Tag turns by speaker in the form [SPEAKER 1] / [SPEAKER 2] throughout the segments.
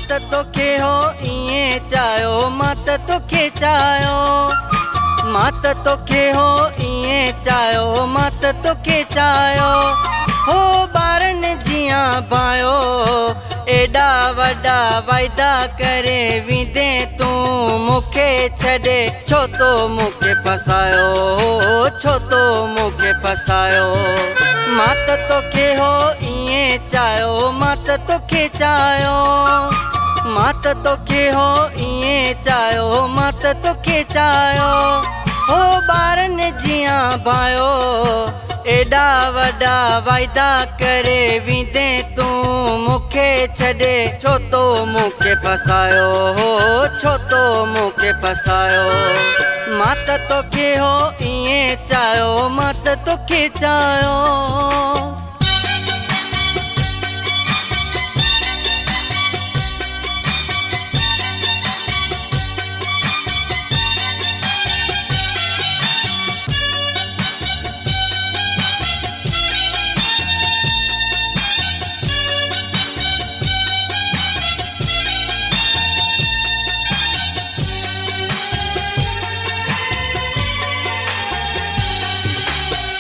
[SPEAKER 1] मात तोखे हो इएं चाहियो, मात तोखे चाहियो, मात तोखे हो इएं चाहियो, मात तोखे चाहियो। हो ॿारनि जियां भायो एॾा वॾा वाइदा करे वेंदे तूं मूंखे छॾे, छो तो मूंखे फसायो, छो तो मूंखे फसायो। मात तोखे हो इएं चाहियो, मात तोखे चाहियो, मात तोखे हो इएं चाहियो, मात तोखे चाहियो। हो ॿारनि जियां भायो एॾा वॾा वाइदा करे वेंदे तूं मूंखे छॾे, छो तो मूंखे फसायो, छो तो मूंखे फसायो। मात तोखे हो इएं चाहियो, मात तोखे चाहियो।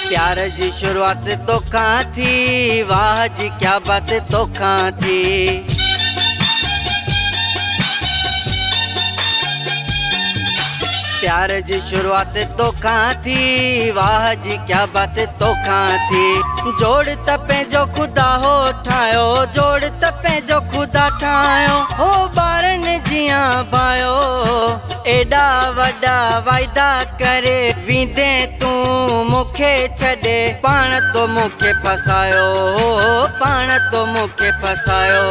[SPEAKER 1] प्यार जी शुरुआत तोखां थी, वाह जी क्या बात तोखां थी। प्यार जी शुरुआत तोखां थी, वाह जी क्या बात तोखां थी। जोड़ त पंहिंजो ख़ुदा हो ठाहियो, जोड़ त पंहिंजो ख़ुदा ठाहियो। हो ॿारनि जियां भायो एॾा वॾा वाइदा करे वेंदे तूं मूंखे छॾे, पाण तो मूंखे फसायो, पाण तो मूंखे फसायो।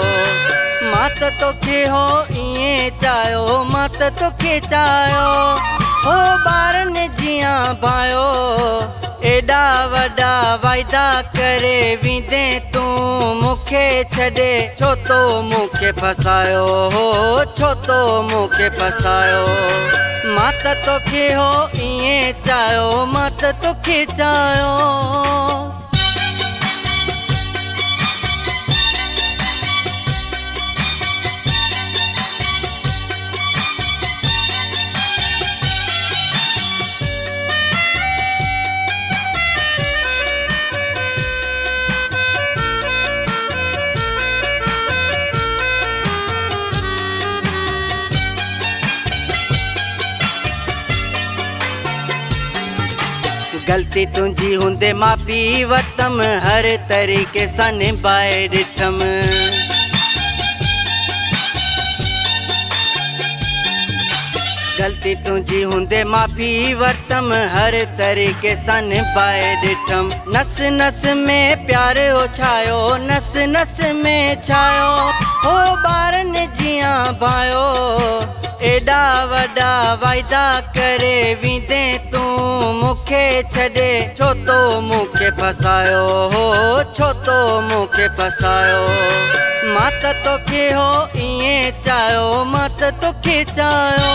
[SPEAKER 1] मात तोखे हो इएं चाहियो, मात तोखे चाहियो। हो ॿारनि जियां भायो एॾा वॾा वाइदा करे वेंदे तूं मूंखे छॾे, छो तो मूंखे फसायो, छो तो मूंखे फसायो। मात तोखे हो इएं चाहियो, मात तोखे चाहियो। गलती तुंहिंजी हूंदे माफ़ी वतम, हर तरीक़े सां निभाए ॾिठम। गलती तुंहिंजी हूंदे माफ़ी वतम, हर तरीक़े सां निभाए ॾिठम। नस नस में प्यार हो छायो, नस नस में छायो। हो ॿारनि जियां भायो एॾा वॾा वाइदा करे वेंदे तूं मूंखे छॾे, छो तो मूंखे फसायो, छो तो मूंखे फसायो। मात तोखे हो इएं चाहियो, मात तोखे चाहियो।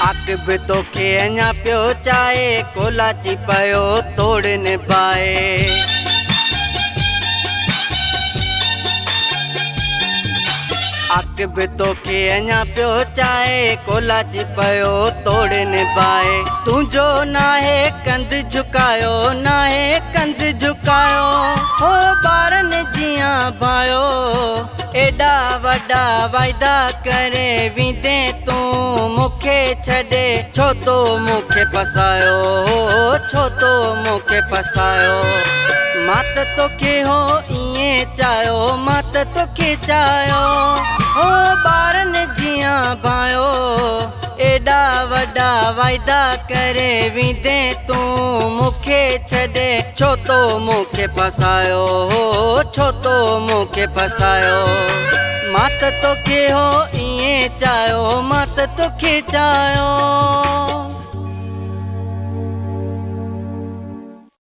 [SPEAKER 1] आक़िब तोखे अञा पियो चाहे, कोलाची पियो तोड़ निभाए। आक़िब तोखे अञा पियो चाहे, कोलाची पियो तोड़ निभाए। तुंहिंजो नाहे कंध झुकायो, नाहे कंध झुकायो। हो ॿारनि जियां भायो एॾा वॾा वाइदा करे वेंदे तूं मूंखे छॾे, छो तो मूंखे फसायो, छो तो मूंखे फसायो। मात तोखे हो इएं चाहियो, मात तोखे चाहियो। हो ॿारनि जियां भायो एॾा वॾा वाइदा करे वेंदे तूं मूंखे छॾे, छो तो मूंखे फसायो, छो तो मूंखे फसायो। मां त तोखे हो ईअं चाहियो, मां त तोखे चाहियो।